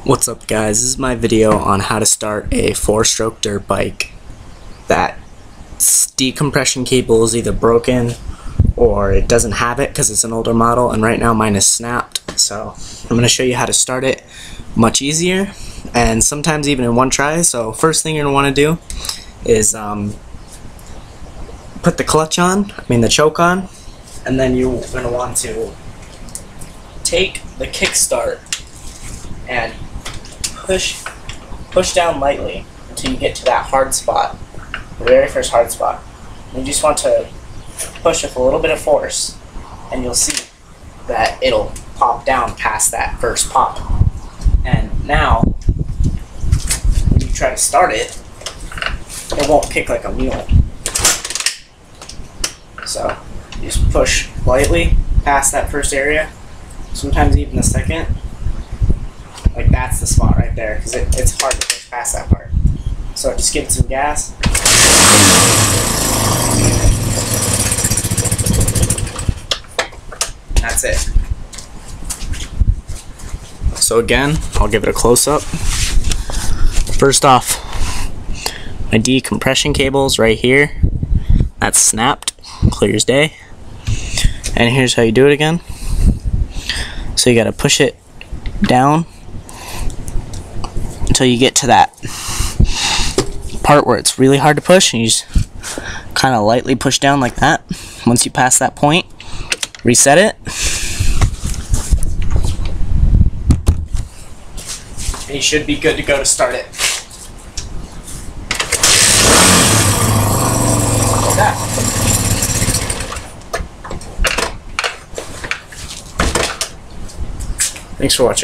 What's up guys, this is my video on how to start a 4-stroke dirt bike that decompression cable is either broken or it doesn't have it because it's an older model, and right now mine is snapped. So I'm going to show you how to start it much easier and sometimes even in one try. So first thing you're going to want to do is put the clutch on, the choke on, and then you're going to want to take the kickstart and push down lightly until you get to that hard spot, the very first hard spot. And you just want to push with a little bit of force, and you'll see that it'll pop down past that first pop. And now, when you try to start it, it won't kick like a mule. So you just push lightly past that first area, sometimes even the second. Like that's the spot right there, because it's hard to push past that part. So just give it some gas. That's it. So again, I'll give it a close-up. First off, my decompression cable's right here. That's snapped, clear as day. And here's how you do it again. So you gotta push it down until you get to that part where it's really hard to push, and you just kind of lightly push down like that. Once you pass that point, reset it, and you should be good to go to start it. Like that. Thanks for watching.